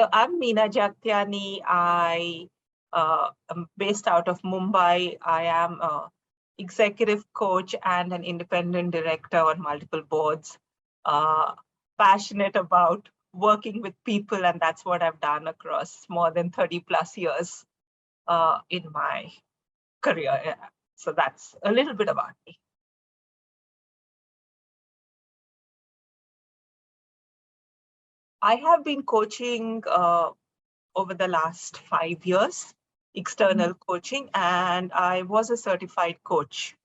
So I'm Meena Jagtiani. I am based out of Mumbai. I am an executive coach and an independent director on multiple boards. Passionate about working with people, and that's what I've done across more than 30 plus years in my career. Yeah. So that's a little bit about me. I have been coaching over the last 5 years, external coaching, and I was a certified coach.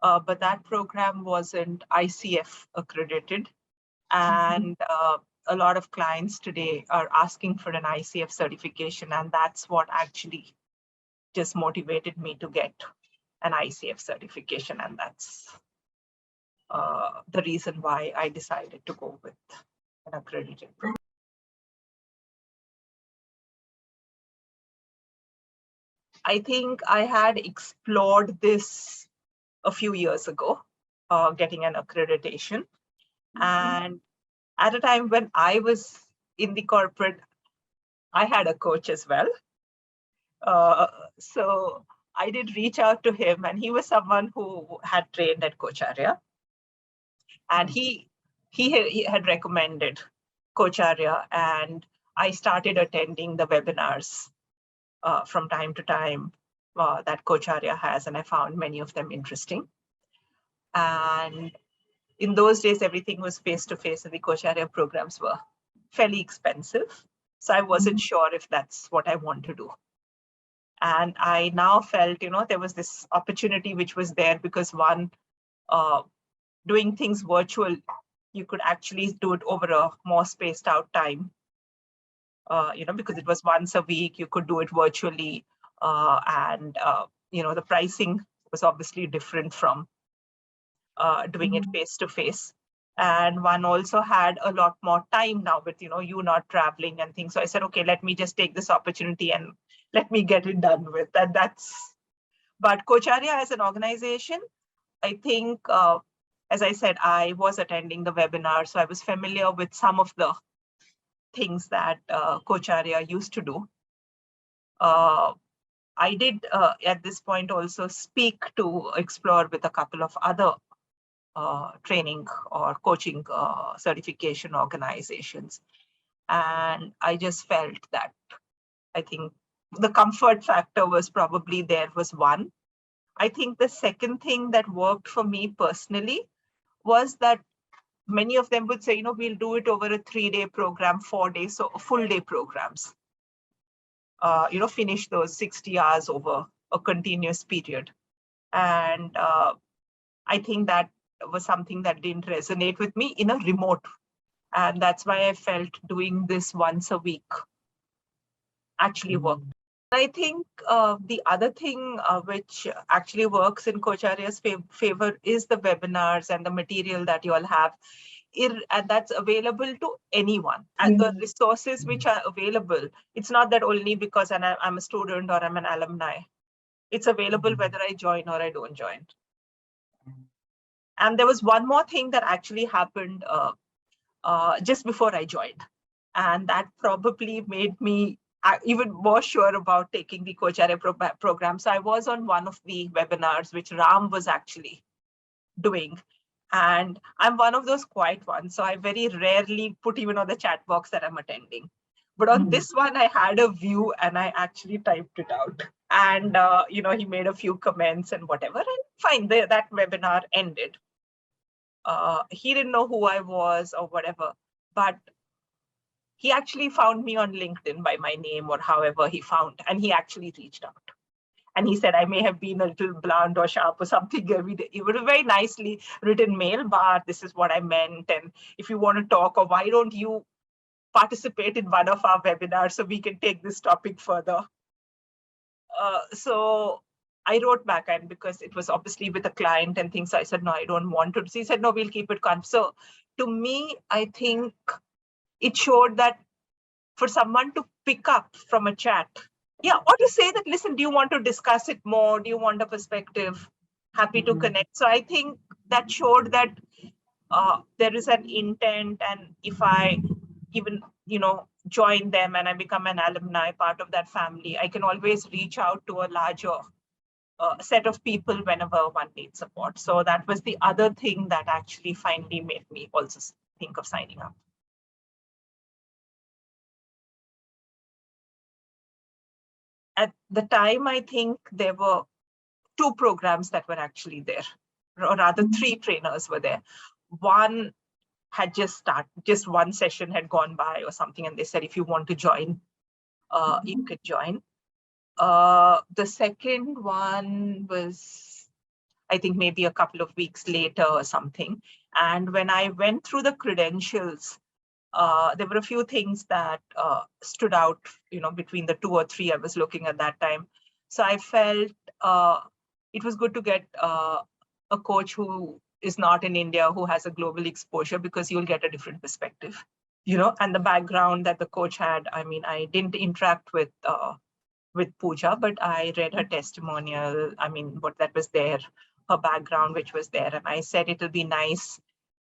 But that program wasn't ICF accredited. And a lot of clients today are asking for an ICF certification. And that's what actually just motivated me to get an ICF certification. And that's the reason why I decided to go with an accredited program. I think I had explored this a few years ago, getting an accreditation. And at a time when I was in the corporate, I had a coach as well. So I did reach out to him, and he was someone who had trained at Coacharya. And he had recommended Coacharya, and I started attending the webinars from time to time that Coacharya has, and I found many of them interesting. And in those days, everything was face-to-face, and the Coacharya programs were fairly expensive. So I wasn't sure if that's what I want to do. And I now felt, there was this opportunity which was there because one, doing things virtual, you could actually do it over a more spaced out time. Because it was once a week, you could do it virtually. And the pricing was obviously different from doing it face-to-face. And one also had a lot more time now with, you not traveling and things. So I said, okay, let me just take this opportunity and let me get it done with. And but Coacharya as an organization, I think, as I said, I was attending the webinar, so I was familiar with some of the things that Coacharya used to do. I did at this point also speak to explore with a couple of other training or coaching certification organizations. And I just felt that I think the comfort factor was probably there was one. I think the second thing that worked for me personally was that many of them would say, we'll do it over a 3-day program, 4 days, so full day programs. Finish those 60 hours over a continuous period. And I think that was something that didn't resonate with me in a remote. And that's why I felt doing this once a week actually worked. I think the other thing which actually works in Coacharya's favor is the webinars and the material that you all have. And that's available to anyone. And the resources which are available, it's not that only because I'm a student or I'm an alumni. It's available whether I join or I don't join. And there was one more thing that actually happened just before I joined. And that probably made me even more sure about taking the Coacharya program. So I was on one of the webinars, which Ram was actually doing. And I'm one of those quiet ones. So I very rarely put even on the chat box that I'm attending. But on this one, I had a view and I actually typed it out. And, he made a few comments and whatever. And fine, that webinar ended. He didn't know who I was or whatever. But he actually found me on LinkedIn by my name or however he found, and he actually reached out. And he said, I may have been a little blunt or sharp or something. It was a very nicely written mail, but this is what I meant. And if you want to talk, or why don't you participate in one of our webinars so we can take this topic further? So I wrote back, and because it was obviously with a client and things, I said, no, I don't want to. So he said, no, we'll keep it calm. So to me, I think it showed that for someone to pick up from a chat, or to say that, listen, do you want to discuss it more? Do you want a perspective? Happy to connect. So I think that showed that there is an intent. And if I even, join them and I become an alumni, part of that family, I can always reach out to a larger set of people whenever one needs support. So that was the other thing that actually finally made me also think of signing up. At the time, I think there were 2 programs that were actually there, or rather 3 trainers were there. One had just started, just one session had gone by or something, and they said, if you want to join, you could join. The second one was, I think, maybe a couple of weeks later or something. And when I went through the credentials, there were a few things that stood out, between the 2 or 3 I was looking at that time. So I felt it was good to get a coach who is not in India, who has a global exposure, because you'll get a different perspective, and the background that the coach had. I mean, I didn't interact with Pooja, but I read her testimonial. I mean, what that was there, her background, which was there. And I said, it'll be nice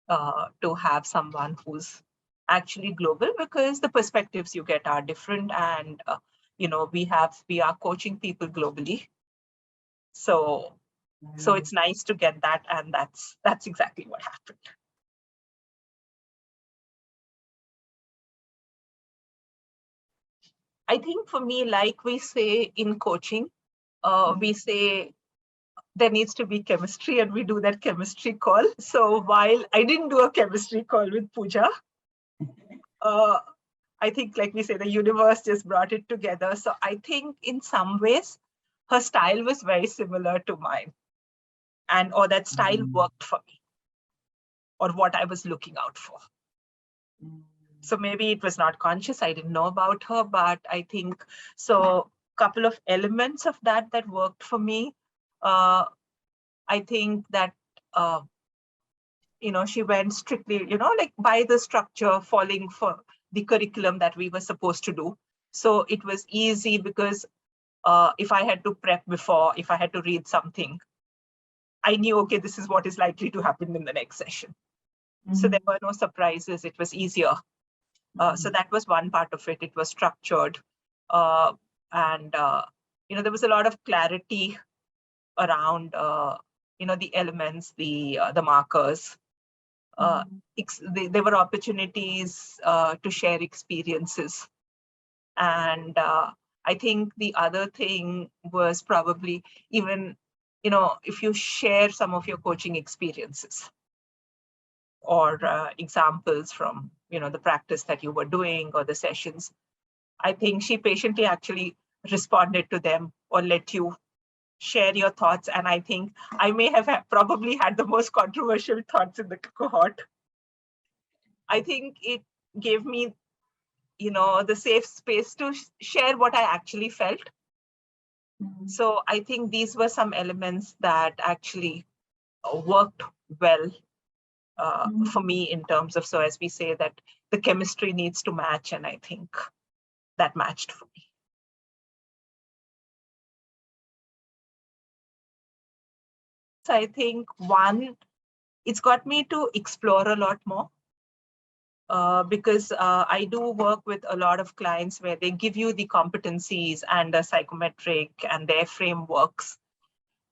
to have someone who's actually global, because the perspectives you get are different. And, we are coaching people globally. So it's nice to get that. And that's exactly what happened. I think for me, like we say in coaching, we say there needs to be chemistry, and we do that chemistry call. So while I didn't do a chemistry call with Pooja, I think, like we say, the universe just brought it together. So I think in some ways, her style was very similar to mine, or that style worked for me, or what I was looking out for. So maybe it was not conscious, I didn't know about her, but I think, so a couple of elements of that worked for me. I think that, she went strictly, like by the structure, falling for the curriculum that we were supposed to do. So it was easy, because if I had to prep before, if I had to read something, I knew, okay, this is what is likely to happen in the next session. So there were no surprises. It was easier. So that was one part of it. It was structured. And there was a lot of clarity around, the elements, the markers. There were opportunities to share experiences. And I think the other thing was probably, even, if you share some of your coaching experiences or examples from, the practice that you were doing or the sessions, I think she patiently actually responded to them or let you share your thoughts. And I think I may have probably had the most controversial thoughts in the cohort. I think it gave me, the safe space to share what I actually felt. So I think these were some elements that actually worked well for me, in terms of, so as we say, that the chemistry needs to match, and I think that matched for me. So I think, one, it's got me to explore a lot more. Because I do work with a lot of clients where they give you the competencies and the psychometric and their frameworks,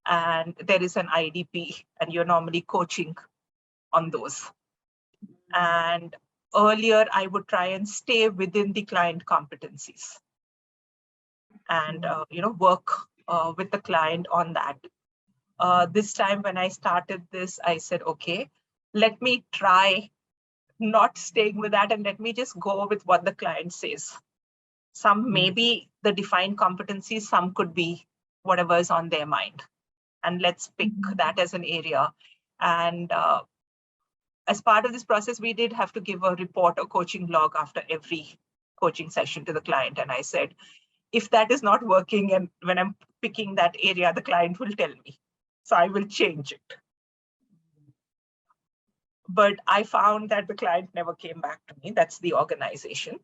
and there is an IDP, and you're normally coaching on those. And earlier, I would try and stay within the client competencies and work with the client on that. This time when I started this, I said, okay, let me try not staying with that, and let me just go with what the client says. Some may be the defined competencies, some could be whatever is on their mind. And let's pick that as an area. And as part of this process, we did have to give a report or coaching log after every coaching session to the client. And I said, if that is not working, and when I'm picking that area, the client will tell me. So I will change it. But I found that the client never came back to me. That's the organization.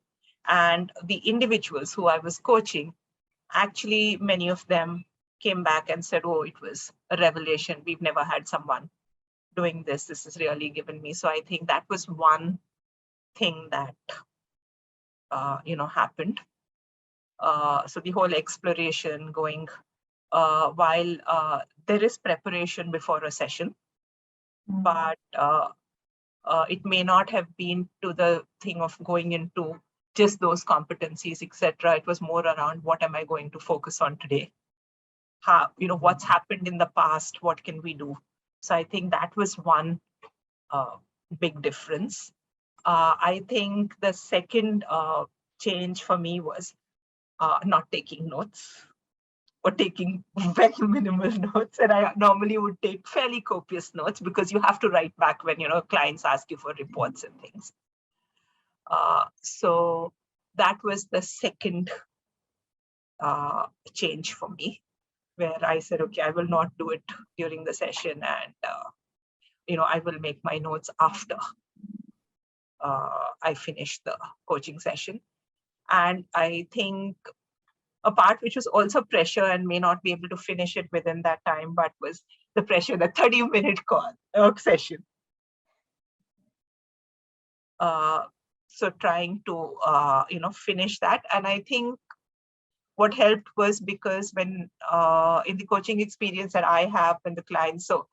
And the individuals who I was coaching, actually, many of them came back and said, oh, it was a revelation. We've never had someone doing this. This has really given me. So I think that was one thing that happened. So the whole exploration going while there is preparation before a session, but it may not have been to the thing of going into just those competencies, etc. It was more around what am I going to focus on today? How, what's happened in the past? What can we do? So I think that was one big difference. I think the second change for me was not taking notes or taking very minimal notes. And I normally would take fairly copious notes because you have to write back when, clients ask you for reports and things. So that was the second change for me, where I said, okay, I will not do it during the session, and I will make my notes after I finish the coaching session. And I think a part which was also pressure and may not be able to finish it within that time, but was the pressure, the 30-minute session. So trying to, finish that. And I think what helped was because when in the coaching experience that I have when the clients, so,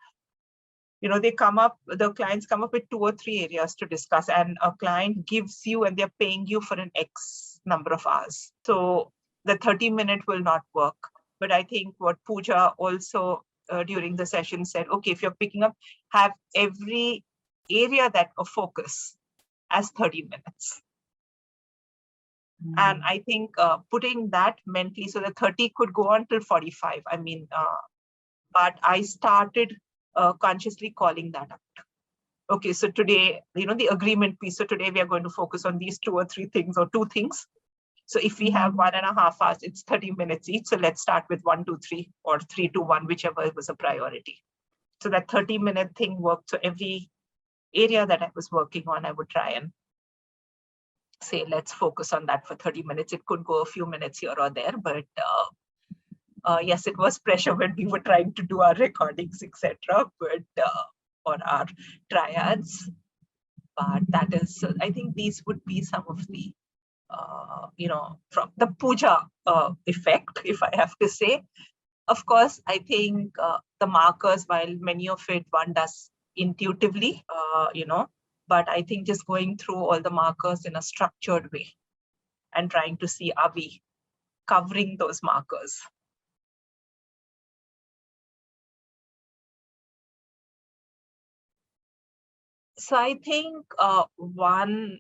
the clients come up with 2 or 3 areas to discuss, and a client gives you and they're paying you for an X number of hours. So the 30-minute will not work. But I think what Pooja also during the session said, okay, if you're picking up, have every area that of focus as 30 minutes. And I think putting that mentally, so the 30 could go on till 45. I mean, but I started consciously calling that out. Okay, so today, the agreement piece. So today we are going to focus on these 2 or 3 things or 2 things. So if we have 1.5 hours, it's 30 minutes each. So let's start with 1, 2, 3 or 3 to 1, whichever was a priority. So that 30-minute thing worked. So every area that I was working on, I would try and say, let's focus on that for 30 minutes. It could go a few minutes here or there, but yes, it was pressure when we were trying to do our recordings, etc. But or our triads. But that is, I think these would be some of the, from the puja effect, if I have to say. Of course, I think the markers, while many of it one does intuitively, but I think just going through all the markers in a structured way and trying to see, are we covering those markers? So I think one,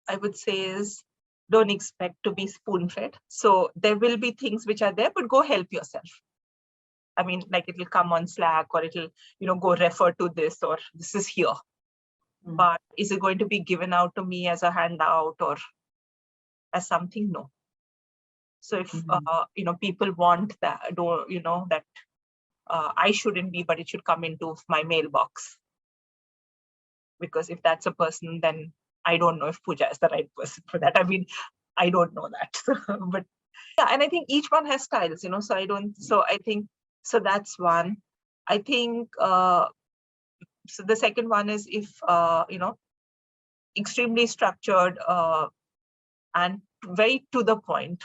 I would say, is don't expect to be spoon-fed. So there will be things which are there, but go help yourself. I mean, like it will come on Slack, or it'll, go refer to this, or this is here. But is it going to be given out to me as a handout or as something? No. So if, people want that, that I shouldn't be, but it should come into my mailbox. Because if that's a person, then I don't know if Pooja is the right person for that. I mean, I don't know that. But yeah, and I think each one has styles, so I think, so that's one. I think, so the second one is if, extremely structured and very to the point.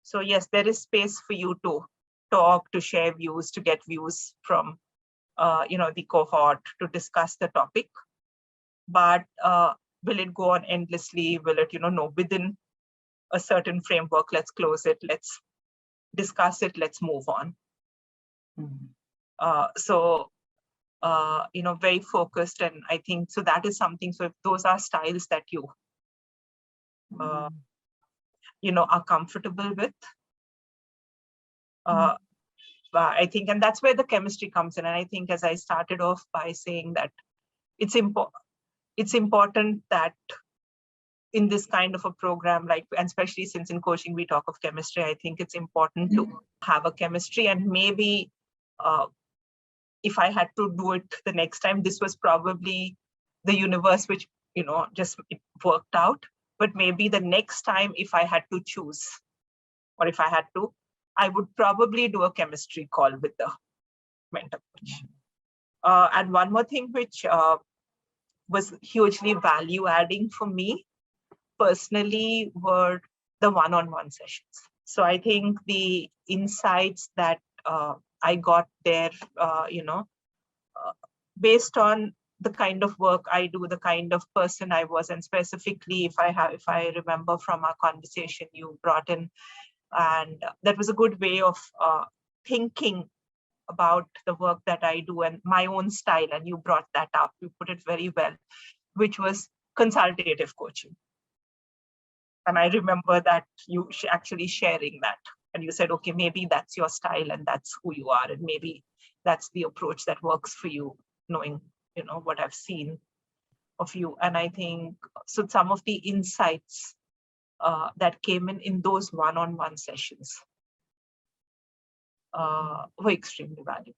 So yes, there is space for you to talk, to share views, to get views from, the cohort, to discuss the topic. But will it go on endlessly? Will it, no, within a certain framework, let's close it, let's discuss it, let's move on. So, very focused. And I think, so that is something, so if those are styles that you, are comfortable with, I think, and that's where the chemistry comes in. And I think, as I started off by saying that it's important that in this kind of a program, like, and especially since in coaching we talk of chemistry, I think it's important to have a chemistry. And maybe if I had to do it the next time, this was probably the universe which, just it worked out. But maybe the next time, if I had to choose, or if I had to, I would probably do a chemistry call with the mentor coach. And one more thing which was hugely value adding for me personally were the one-on-one sessions. So I think the insights that I got there, based on the kind of work I do, the kind of person I was, and specifically, if I remember from our conversation, you brought in, and that was a good way of thinking about the work that I do and my own style. And you brought that up, you put it very well, which was consultative coaching. And I remember that you actually sharing that. And you said, okay, maybe that's your style and that's who you are. And maybe that's the approach that works for you, knowing, what I've seen of you. And I think, so some of the insights that came in those one-on-one sessions were extremely valuable.